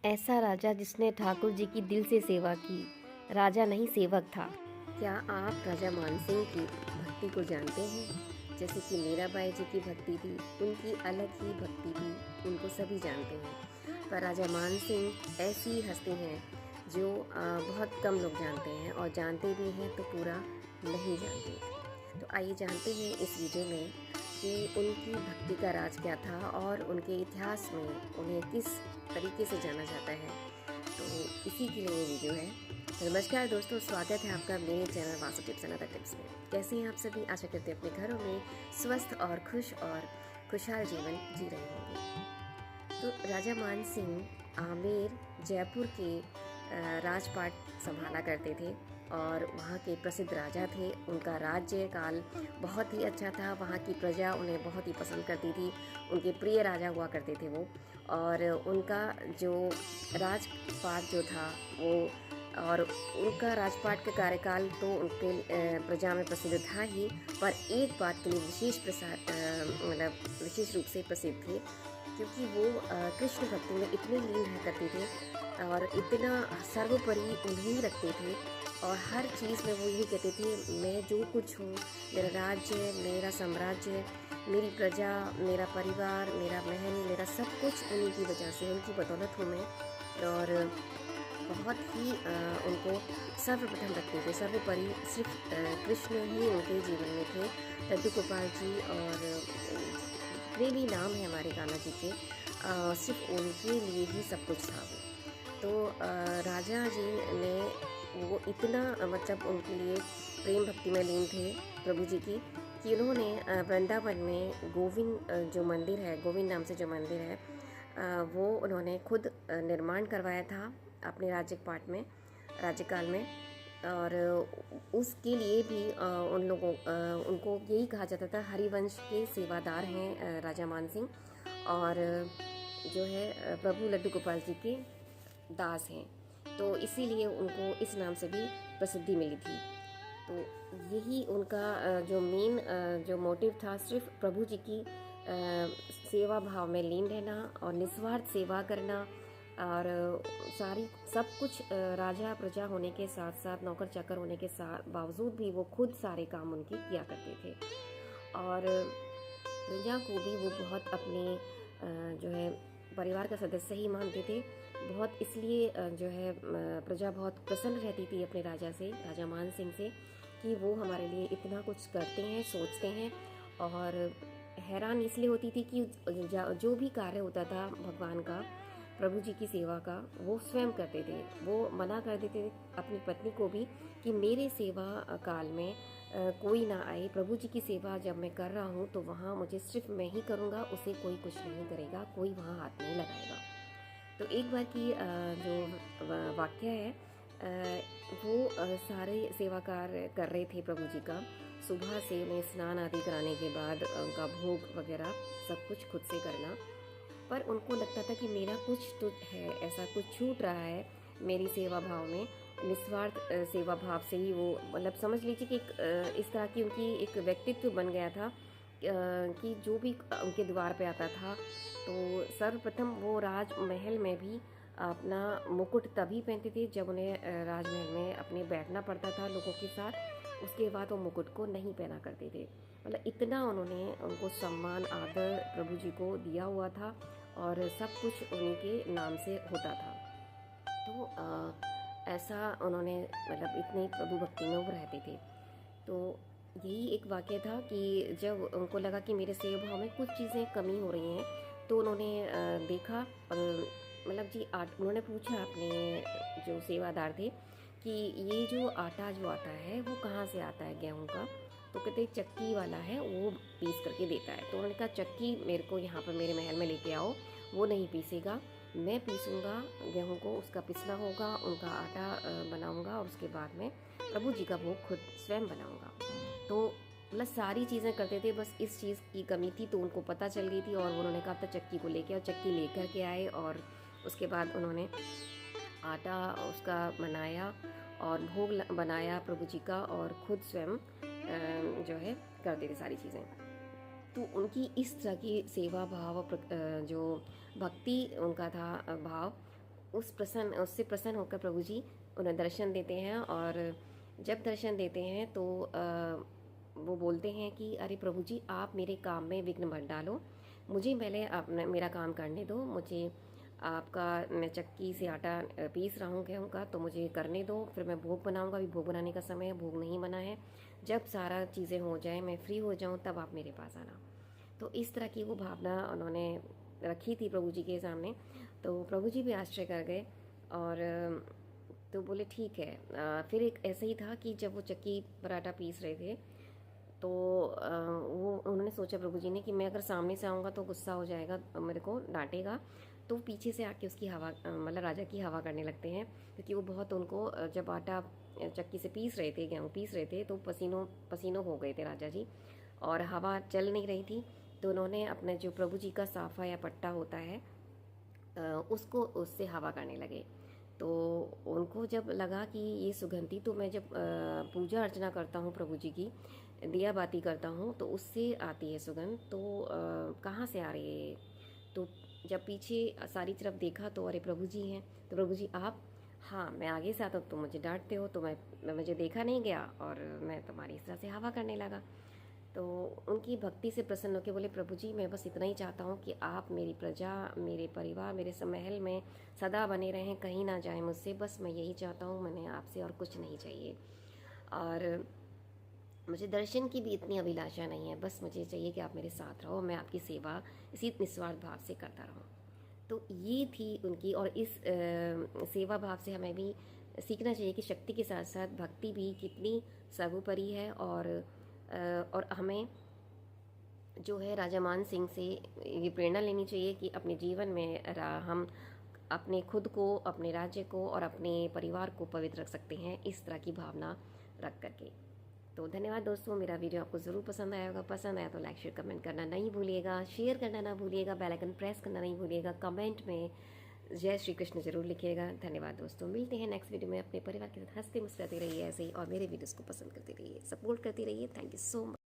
ऐसा राजा जिसने ठाकुर जी की दिल से सेवा की, राजा नहीं सेवक था। क्या आप राजा मानसिंह की भक्ति को जानते हैं? जैसे कि मीराबाई जी की भक्ति थी, उनकी अलग ही भक्ति थी, उनको सभी जानते हैं। पर राजा मानसिंह ऐसी हस्ती हैं जो बहुत कम लोग जानते हैं, और जानते भी हैं तो पूरा नहीं जानते। तो आइए जानते हैं इस वीडियो में कि उनकी भक्ति का राज क्या था और उनके इतिहास में उन्हें किस तरीके से जाना जाता है। तो इसी के लिए ये वीडियो है। तो नमस्कार दोस्तों, स्वागत है आपका मेरे channel Vasu tips and other tips में। कैसे हैं आप सभी? आशा करते हैं अपने घरों में स्वस्थ और खुश और खुशहाल जीवन जी रहे होंगे। तो राजा मान सिंह आमेर जयपुर के राजपाट संभाला करते थे और वहाँ के प्रसिद्ध राजा थे। उनका राज्य काल बहुत ही अच्छा था, वहाँ की प्रजा उन्हें बहुत ही पसंद करती थी, उनके प्रिय राजा हुआ करते थे वो। और उनका जो राजपाट जो था वो, और उनका राजपाट का कार्यकाल तो उनके प्रजा में प्रसिद्ध था ही, पर एक बात के लिए विशेष रूप से प्रसिद्ध थे, क्योंकि वो कृष्ण भक्ति में इतने लीन रह करते थे और इतना सर्वोपरि उन्हें ही रखते थे। और हर चीज़ में वो यही कहते थे, मैं जो कुछ हूँ, मेरा राज्य, मेरा साम्राज्य, मेरी प्रजा, मेरा परिवार, मेरा महल, मेरा सब कुछ उन्हीं की वजह से, उनकी बदौलत हूँ मैं। और बहुत ही उनको सर्वप्रथम रखते थे, सर्वोपरि सिर्फ कृष्ण ही उनके जीवन में थे। लड्डू गोपाल जी और जितने भी नाम है हमारे कान्हा जी के, सिर्फ उनके लिए ही सब कुछ था वो। तो राजा जी ने वो इतना मतलब उनके लिए प्रेम भक्ति में लीन थे प्रभु जी की, कि उन्होंने वृंदावन में गोविंद जो मंदिर है, गोविंद नाम से जो मंदिर है, वो उन्होंने खुद निर्माण करवाया था अपने राज्यपाट में, राज्यकाल में। और उसके लिए भी उनको यही कहा जाता था, हरिवंश के सेवादार हैं राजा मानसिंह, और जो है प्रभु लड्डू गोपाल जी के दास हैं। तो इसीलिए उनको इस नाम से भी प्रसिद्धि मिली थी। तो यही उनका जो मेन जो मोटिव था, सिर्फ प्रभु जी की सेवा भाव में लीन रहना और निस्वार्थ सेवा करना। और सारी सब कुछ राजा प्रजा होने के साथ साथ, नौकर चाकर होने के साथ बावजूद भी वो खुद सारे काम उनके किया करते थे। और प्रजा को भी वो बहुत अपने जो है परिवार का सदस्य ही मानते थे बहुत। इसलिए जो है प्रजा बहुत प्रसन्न रहती थी अपने राजा से, राजा मान सिंह से, कि वो हमारे लिए इतना कुछ करते हैं, सोचते हैं। और हैरान इसलिए होती थी कि जो भी कार्य होता था भगवान का, प्रभु जी की सेवा का, वो स्वयं करते थे। वो मना कर देते थे अपनी पत्नी को भी कि मेरे सेवा काल में कोई ना आए, प्रभु जी की सेवा जब मैं कर रहा हूँ तो वहाँ मुझे सिर्फ मैं ही करूँगा, उसे कोई कुछ नहीं करेगा, कोई वहाँ हाथ नहीं लगाएगा। तो एक बार की जो वाक्य है, वो सारे सेवा कार्य कर रहे थे प्रभु जी का। सुबह से उन्हें स्नान आदि कराने के बाद उनका भोग वगैरह सब कुछ खुद से करना। पर उनको लगता था कि मेरा कुछ तो है, ऐसा कुछ छूट रहा है मेरी सेवा भाव में। निस्वार्थ सेवा भाव से ही वो, मतलब समझ लीजिए कि इस तरह की उनकी एक व्यक्तित्व बन गया था कि जो भी उनके द्वार पे आता था तो सर्वप्रथम वो राजमहल में भी अपना मुकुट तभी पहनते थे जब उन्हें राजमहल में अपने बैठना पड़ता था लोगों के साथ। उसके बाद वो मुकुट को नहीं पहना करते थे। मतलब इतना उन्होंने उनको सम्मान आदर प्रभु जी को दिया हुआ था, और सब कुछ उन्हीं के नाम से होता था। तो ऐसा उन्होंने, मतलब इतनी प्रभु भक्ति में वो रहते थे। तो यही एक वाक़या था कि जब उनको लगा कि मेरे सेवा भाव में कुछ चीज़ें कमी हो रही हैं, तो उन्होंने देखा और मतलब जी उन्होंने पूछा अपने जो सेवादार थे कि ये जो आटा जो आता है वो कहाँ से आता है गेहूँ का? तो कहते चक्की वाला है, वो पीस करके देता है। तो उन्होंने कहा चक्की मेरे को यहाँ पर मेरे महल में लेके आओ, वो नहीं पीसेगा, मैं पीसूँगा गेहूँ को, उसका पिसना होगा, उनका आटा बनाऊँगा और उसके बाद में प्रभु जी का भोग खुद स्वयं बनाऊँगा। तो मतलब सारी चीज़ें करते थे, बस इस चीज़ की कमी थी तो उनको पता चल गई थी, और उन्होंने कहा था चक्की को लेके, और चक्की लेकर के आए। और उसके बाद उन्होंने आटा उसका बनाया और भोग बनाया प्रभु जी का, और खुद स्वयं जो है करते थे सारी चीज़ें। तो उनकी इस तरह की सेवा भाव जो भक्ति उनका था भाव, उससे प्रसन्न होकर प्रभु जी उन्हें दर्शन देते हैं। और जब दर्शन देते हैं तो वो बोलते हैं कि अरे प्रभु जी, आप मेरे काम में विघ्न मत डालो, मुझे पहले अपना मेरा काम करने दो। मुझे आपका, मैं चक्की से आटा पीस रहा हूँ गेहूँ का, तो मुझे करने दो, फिर मैं भोग बनाऊँगा। अभी भोग बनाने का समय है, भोग नहीं बना है। जब सारा चीज़ें हो जाए, मैं फ्री हो जाऊँ, तब आप मेरे पास आना। तो इस तरह की वो भावना उन्होंने रखी थी प्रभु जी के सामने। तो प्रभु जी भी आश्चर्य कर गए और तो बोले ठीक है। फिर एक ऐसा ही था कि जब वो चक्की पर आटा पीस रहे थे, तो वो उन्होंने सोचा प्रभु जी ने कि मैं अगर सामने से आऊँगा तो गुस्सा हो जाएगा, मेरे को डांटेगा। तो पीछे से आके उसकी हवा, मतलब राजा की हवा करने लगते हैं, क्योंकि वो बहुत उनको जब आटा चक्की से पीस रहे थे, गेहूँ पीस रहे थे, तो पसीनों पसीनों हो गए थे राजा जी, और हवा चल नहीं रही थी। तो उन्होंने अपने जो प्रभु जी का साफा या पट्टा होता है, उसको उससे हवा करने लगे। तो उनको जब लगा कि ये सुगंधी, तो मैं जब पूजा अर्चना करता हूँ प्रभु जी की, दिया बाती करता हूँ, तो उससे आती है सुगंध, तो कहाँ से आ रही है? तो जब पीछे सारी तरफ देखा तो अरे प्रभु जी हैं। तो प्रभु जी आप, हाँ मैं आगे से आता हूँ, तुम मुझे डांटते हो, तो मैं मुझे देखा नहीं गया और मैं तुम्हारी इस तरह से हवा करने लगा। तो उनकी भक्ति से प्रसन्न होकर बोले प्रभु जी, मैं बस इतना ही चाहता हूँ कि आप मेरी प्रजा, मेरे परिवार, मेरे महल में सदा बने रहें, कहीं ना जाएं मुझसे, बस मैं यही चाहता हूँ, मैंने आपसे और कुछ नहीं चाहिए। और मुझे दर्शन की भी इतनी अभिलाषा नहीं है, बस मुझे चाहिए कि आप मेरे साथ रहो, मैं आपकी सेवा इसी निस्वार्थ भाव से करता रहूँ। तो ये थी उनकी, और इस सेवा भाव से हमें भी सीखना चाहिए कि शक्ति के साथ साथ भक्ति भी कितनी सर्वोपरि है। और हमें जो है राजा मान सिंह से ये प्रेरणा लेनी चाहिए कि अपने जीवन में हम अपने खुद को, अपने राज्य को और अपने परिवार को पवित्र रख सकते हैं, इस तरह की भावना रख करके। तो धन्यवाद दोस्तों, मेरा वीडियो आपको ज़रूर पसंद आया होगा। पसंद आया तो लाइक शेयर कमेंट करना नहीं भूलिएगा, शेयर करना ना भूलिएगा, बेल आइकन प्रेस करना नहीं भूलिएगा, कमेंट में जय श्री कृष्ण जरूर लिखिएगा। धन्यवाद दोस्तों, मिलते हैं नेक्स्ट वीडियो में। अपने परिवार के साथ हंसते मुस्कुराते रहिए ऐसे ही, और मेरे वीडियोज़ को पसंद करते रहिए, सपोर्ट करते रहिए। Thank you so much.